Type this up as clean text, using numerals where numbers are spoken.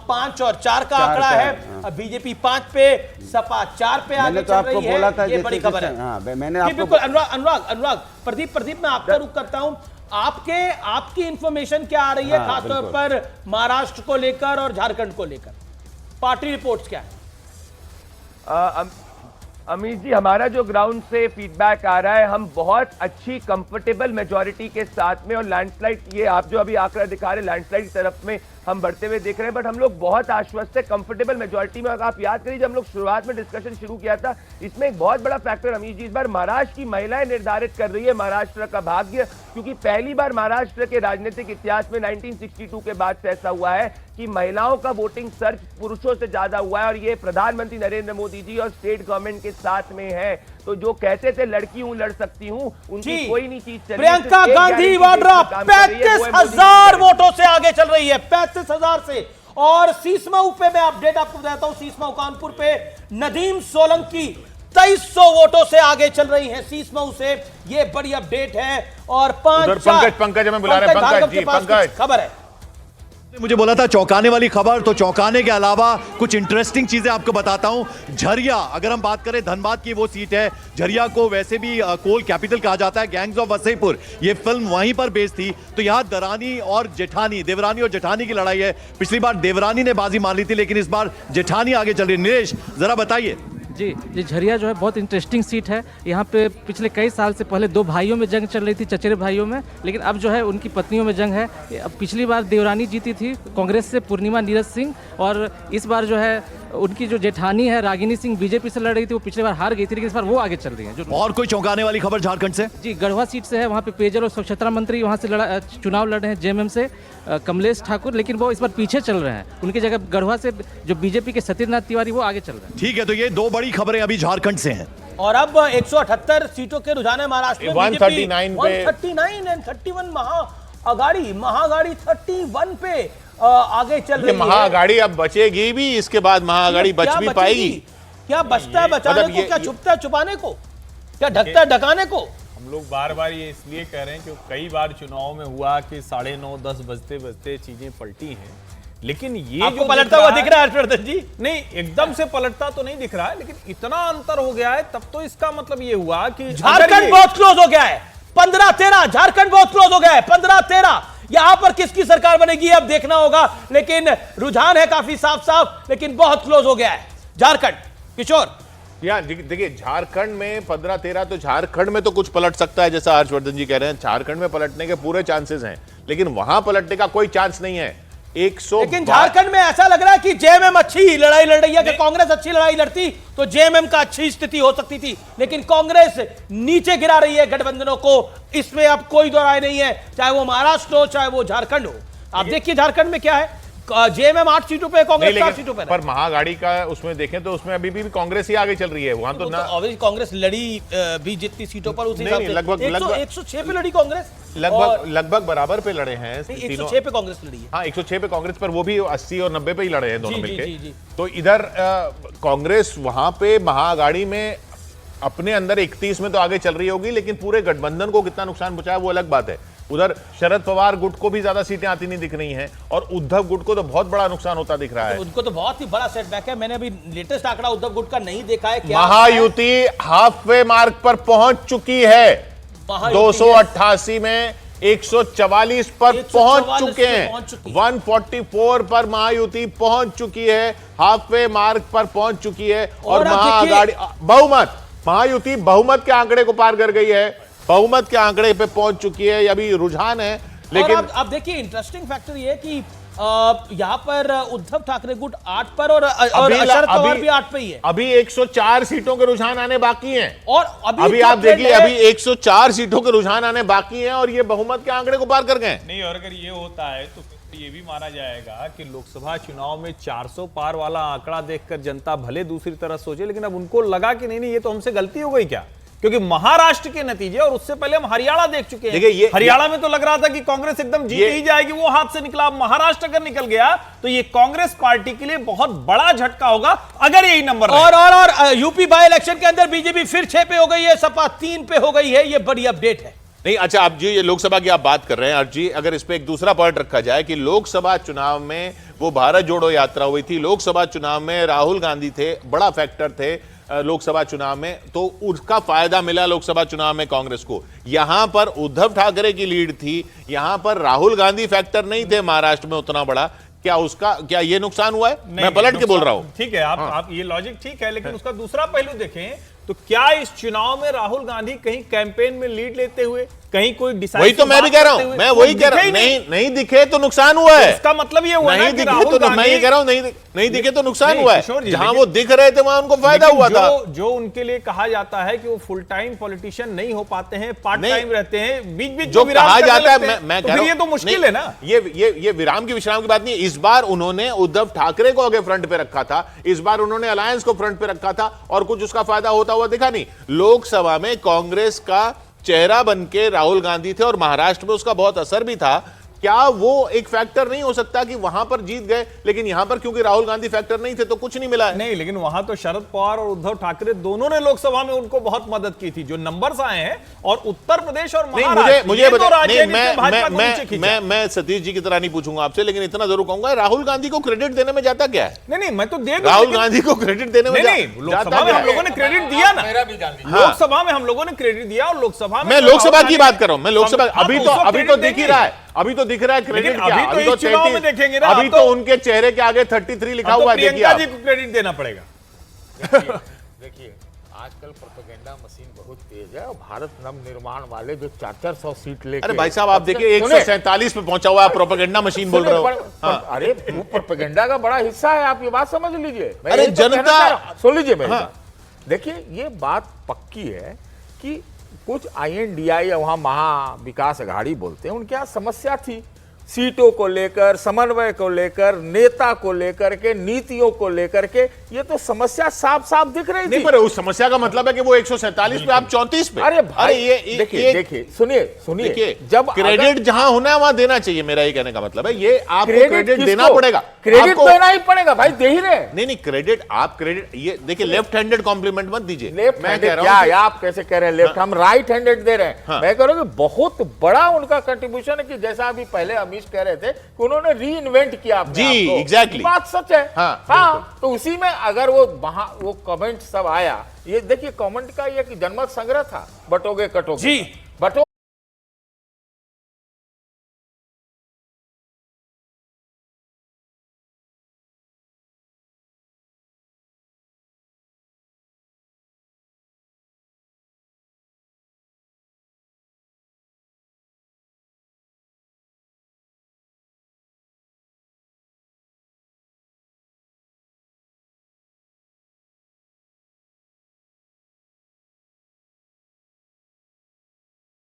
5 और 4 का आंकड़ा है। अब बीजेपी 5 पे, सपा 4 पे आगे चल रही है। ये बड़ी खबर है। मैंने आपको बिल्कुल अनुराग प्रदीप मैं आपका रुख करता हूं। आपकी इंफॉर्मेशन क्या आ रही है खासतौर पर महाराष्ट्र को लेकर और झारखंड को लेकर? पार्टी रिपोर्ट्स क्या है? अमित जी, हमारा जो ग्राउंड से फीडबैक आ रहा है, हम बहुत अच्छी कंफर्टेबल मेजॉरिटी के साथ में, और लैंडस्लाइड, ये आप जो अभी आंकड़ा दिखा रहे हैं लैंडस्लाइड की तरफ में हम बढ़ते हुए देख रहे हैं, बट हम लोग बहुत आश्वस्त है कंफर्टेबल मेजॉरिटी में। अगर आप याद करिए जब हम लोग शुरुआत में डिस्कशन शुरू किया था, इसमें एक बहुत बड़ा फैक्टर अमित जी, इस बार महाराष्ट्र की महिलाएं निर्धारित कर रही है महाराष्ट्र का भाग्य, क्योंकि पहली बार महाराष्ट्र के राजनीतिक इतिहास में 1962 के बाद से ऐसा हुआ है कि महिलाओं का वोटिंग सर्च पुरुषों से ज्यादा हुआ है, और ये प्रधानमंत्री नरेंद्र मोदी जी और स्टेट गवर्नमेंट के साथ में है। तो जो कहते थे लड़की हूं लड़ सकती हूं, उनकी कोई नहीं चीज चली। प्रियंका गांधी वाड्रा 35,000 वोटों से आगे चल रही है, 35,000 से। और सीसमऊ पे मैं अपडेट आपको बताता हूं, सीसमऊ कानपुर पे नदीम सोलंकी 2300 वोटों से आगे चल रही हैं सीसमऊ से। ये बड़ी अपडेट है। और पंकज हमें बुला रहे हैं। पंकज खबर है, मुझे बोला था चौंकाने वाली खबर, तो चौंकाने के अलावा कुछ इंटरेस्टिंग चीजें आपको बताता हूं। झरिया, अगर हम बात करें धनबाद की वो सीट है, झरिया को वैसे भी कोल कैपिटल कहा जाता है, गैंग्स ऑफ वसईपुर, ये फिल्म वहीं पर बेस्ड थी। तो यहाँ देवरानी और जेठानी की लड़ाई है। पिछली बार देवरानी ने बाजी मार ली थी, लेकिन इस बार जेठानी आगे चल रही है। नीलेश, जरा बताइए। जी, झरिया जो है बहुत इंटरेस्टिंग सीट है। यहाँ पे पिछले कई साल से पहले 2 भाइयों में जंग चल रही थी, चचेरे भाइयों में, लेकिन अब जो है उनकी पत्नियों में जंग है। अब पिछली बार देवरानी जीती थी कांग्रेस से, पूर्णिमा नीरज सिंह, और इस बार जो है उनकी जो जेठानी है रागिनी सिंह बीजेपी से लड़ रही थी, वो पिछली बार हार गई थी, लेकिन इस बार वो आगे चल रही है। जो और कोई चौंकाने वाली खबर झारखंड से? जी, गढ़वा सीट से है, वहाँ पे पेयजल और स्वच्छता मंत्री वहाँ से चुनाव लड़ रहे हैं जेएमएम से कमलेश ठाकुर, लेकिन वो इस बार पीछे चल रहे हैं। उनकी जगह गढ़वा से जो बीजेपी के सत्यनाथ तिवारी वो आगे चल रहे हैं। ठीक है, तो ये 2 बड़ी खबरें अभी झारखंड से हैं। और अब 178 सीटों के रुझान है महाराष्ट्र में। 139 एंड 31 महाअगाड़ी 31 पे आगे चल रही है। महाअगाड़ी अब बचेगी भी, इसके बाद महाअगाड़ी बच भी पाएगी। क्या बचता है बचाने को, क्या छुपता है छुपाने को, क्या ढकता है ढकाने को? हम लोग बार बार ये इसलिए कह रहे हैं क्योंकि कई बार चुनाव में हुआ कि 9:30 10 बजते चीजें पलटी हैं, लेकिन ये आपको पलटता हुआ दिख रहा है हर्षवर्धन जी? नहीं, एकदम से पलटता तो नहीं दिख रहा है, लेकिन इतना अंतर हो गया है, तब तो इसका मतलब ये हुआ कि झारखंड बहुत क्लोज हो गया है। 15-13 झारखंड बहुत क्लोज हो गया है। 15-13 यहां पर किसकी सरकार बनेगी अब देखना होगा, लेकिन रुझान है काफी साफ, लेकिन बहुत क्लोज हो गया है झारखंड। किशोर, देखिए झारखंड में 15-13, तो झारखंड में तो कुछ पलट सकता है, जैसा हर्षवर्धन जी कह रहे हैं। झारखंड में पलटने के पूरे चांसेस हैं, लेकिन वहां पलटने का कोई चांस नहीं है। लेकिन झारखंड में ऐसा लग रहा है कि जेएमएम अच्छी लड़ाई लड़ रही है। कि कांग्रेस अच्छी लड़ाई लड़ती तो जेएमएम का अच्छी स्थिति हो सकती थी, लेकिन कांग्रेस नीचे गिरा रही है गठबंधनों को। इसमें अब कोई दो राय नहीं है, चाहे वो महाराष्ट्र हो चाहे वो झारखंड हो। आप देखिए झारखंड में क्या है, जेएमएम 8 सीटों पे, कांग्रेस 4 सीटों पे। पर महाअगाड़ी का उसमें देखें तो उसमें अभी भी कांग्रेस ही आगे चल रही है। वहां तो ना कांग्रेस लड़ी भी जितनी सीटों पर, उस हिसाब से लगभग 106 पे लड़ी कांग्रेस, लगभग बराबर पे लड़े हैं। 106 पे कांग्रेस लड़ी है। हाँ, 106 पे कांग्रेस, पर वो भी 80 और 90 पे ही लड़े हैं दोनों मिलकर। तो इधर कांग्रेस वहां पे महाअगाड़ी में अपने अंदर 31 में तो आगे चल रही होगी, लेकिन पूरे गठबंधन को कितना नुकसान पहुंचाया वो अलग बात है। उधर शरद पवार गुट को भी ज्यादा सीटें आती नहीं दिख रही हैं, और उद्धव गुट को तो बहुत बड़ा नुकसान होता दिख रहा है। उनको तो बहुत ही बड़ा सेटबैक है। मैंने अभी लेटेस्ट आंकड़ा उद्धव गुट का नहीं देखा है। क्या महायुति हाफ वे मार्क पर पहुंच चुकी है। 288 में 144 पर पहुंच चुके हैं। 144 पर महायुति पहुंच चुकी है, हाफ वे मार्क पर पहुंच चुकी है। और महाअगाड़ी बहुमत, महायुति बहुमत के आंकड़े को पार कर गई है, बहुमत के आंकड़े पे पहुंच चुकी है। अभी रुझान है, लेकिन अब देखिए इंटरेस्टिंग फैक्टर ये कि यहाँ पर उद्धव ठाकरे गुट 8 पर और शरद पवार भी 8 पे ही है। अभी 104 सीटों के रुझान आने बाकी हैं। और अभी आप देखिए, अभी 104 सीटों के रुझान आने बाकी हैं, और ये बहुमत के आंकड़े को पार कर गए। नहीं, और अगर ये होता है तो ये भी माना जाएगा कि लोकसभा चुनाव में 400 पार वाला आंकड़ा देखकर जनता भले दूसरी तरह सोचे, लेकिन अब उनको लगा कि नहीं ये तो हमसे गलती हो गई क्या, क्योंकि महाराष्ट्र के नतीजे, और उससे पहले हम हरियाणा देख चुके हैं। हरियाणा में तो लग रहा था कि कांग्रेस एकदम जीत ही जाएगी, वो हाथ से निकला। महाराष्ट्र अगर निकल गया तो ये कांग्रेस पार्टी के लिए बहुत बड़ा झटका होगा अगर यही नंबर और यूपी बाई इलेक्शन के अंदर बीजेपी फिर 6 पे हो गई है, सपा 3 पे हो गई है। ये बड़ी अपडेट है। नहीं, अच्छा, आप जी ये लोकसभा की आप बात कर रहे हैं, और जी अगर इस पे एक दूसरा पॉइंट रखा जाए कि लोकसभा चुनाव में वो भारत जोड़ो यात्रा हुई थी, लोकसभा चुनाव में राहुल गांधी थे, बड़ा फैक्टर थे लोकसभा चुनाव में, तो उसका फायदा मिला लोकसभा चुनाव में कांग्रेस को। यहां पर उद्धव ठाकरे की लीड थी, यहां पर राहुल गांधी फैक्टर नहीं थे महाराष्ट्र में उतना बड़ा। क्या ये नुकसान हुआ है? मैं पलट के बोल रहा हूं। ठीक है, आप ये लॉजिक ठीक है, लेकिन उसका दूसरा पहलू देखें तो क्या इस चुनाव में राहुल गांधी कहीं कैंपेन में लीड लेते हुए, कहीं कोई डिसाइड, वही तो मैं भी कह रहा हूं, मैं वही कह रहा हूं, नहीं दिखे तो नुकसान हुआ है। इसका मतलब ये हुआ नहीं कि दिखे राहुल तो मैं ये कह रहा हूं, नहीं दिखे तो नुकसान हुआ है। जहां वो दिख रहे थे वहां उनको फायदा हुआ था। जो उनके लिए कहा जाता है कि वो फुल टाइम पॉलिटिशियन नहीं हो पाते हैं, पार्ट टाइम रहते हैं, बीच बीच जो कहा जाता है, मैं कह रहा हूं ये तो मुश्किल है ना। ये विराम की विश्राम की बात नहीं। इस बार उन्होंने उद्धव ठाकरे को आगे फ्रंट पे रखा था, इस बार उन्होंने अलायंस को फ्रंट पे रखा था और कुछ उसका फायदा होता हुआ दिखा नहीं। लोकसभा में कांग्रेस का चेहरा बनके राहुल गांधी थे और महाराष्ट्र में उसका बहुत असर भी था। क्या वो एक फैक्टर नहीं हो सकता कि वहां पर जीत गए, लेकिन यहां पर क्योंकि राहुल गांधी फैक्टर नहीं थे तो कुछ नहीं मिला है? नहीं, लेकिन वहां तो शरद पवार और उद्धव ठाकरे दोनों ने लोकसभा में उनको बहुत मदद की थी। जो नंबर्स आए हैं, और उत्तर प्रदेश और महाराष्ट्र, मैं सतीश जी की तरह नहीं पूछूंगा आपसे, लेकिन इतना जरूर कहूंगा, राहुल गांधी को क्रेडिट देने में जाता क्या है? नहीं, मैं तो दे राहुल गांधी को क्रेडिट देने में लोकसभा में हम लोगों ने क्रेडिट दिया ना, लोकसभा में हम लोगों ने क्रेडिट दिया, और लोकसभा में मैं लोकसभा की बात कर रहा हूं, मैं लोकसभा अभी तो दिख ही रहा है, अभी तो दिख रहा है क्रेडिट क्या, अभी तो चुनाव में देखेंगे ना, अभी तो उनके चेहरे के आगे 33 लिखा हुआ है। प्रियंका जी को क्रेडिट देना पड़ेगा। देखिए आजकल प्रोपेगेंडा मशीन बहुत तेज है, और भारत नवनिर्माण वाले जो 400 सीट लेके, अरे भाई साहब आप देखिए 147 पे पहुंचा हुआ है, प्रोपेगेंडा मशीन बोल रहे हो। अरे वो प्रोपेगेंडा का बड़ा हिस्सा है, आप ये बात समझ लीजिए। अरे जनता सुन लीजिए मेरी बात। देखिए ये बात पक्की है कि कुछ INDI या वहां महा विकास अघाड़ी बोलते हैं, उनके यहाँ समस्या थी सीटों को लेकर, समन्वय को लेकर, नेता को लेकर के, नीतियों को लेकर के। ये तो समस्या साफ साफ दिख रही थी। पर उस समस्या का मतलब है कि वो 147 पे आप 34 पे। अरे भाई ये देखिए सुनिए, जब क्रेडिट जहां होना है वहां देना चाहिए, मेरा ये कहने का मतलब है। ये आपको क्रेडिट देना पड़ेगा, क्रेडिट देना ही पड़ेगा भाई, दे ही रहे। नहीं क्रेडिट, आप क्रेडिट ये देखिए, लेफ्ट हैंडेड कॉम्प्लीमेंट मत दीजिए। लेफ्ट हैंडेड क्या, आप कैसे कह रहे हैं लेफ्ट, हम राइट हैंडेड दे रहे हैं। मैं कह रहा हूं कि बहुत बड़ा उनका कंट्रीब्यूशन है, कि जैसा अभी पहले अमीश कह रहे थे कि उन्होंने री इन्वेंट किया अपने आप को। एग्जैक्टली, बात सच है। हाँ, तो उसी में अगर वो कमेंट सब आया, ये देखिए कमेंट का ये कि जनमत संग्रह था, बटोगे कटोगे, बटो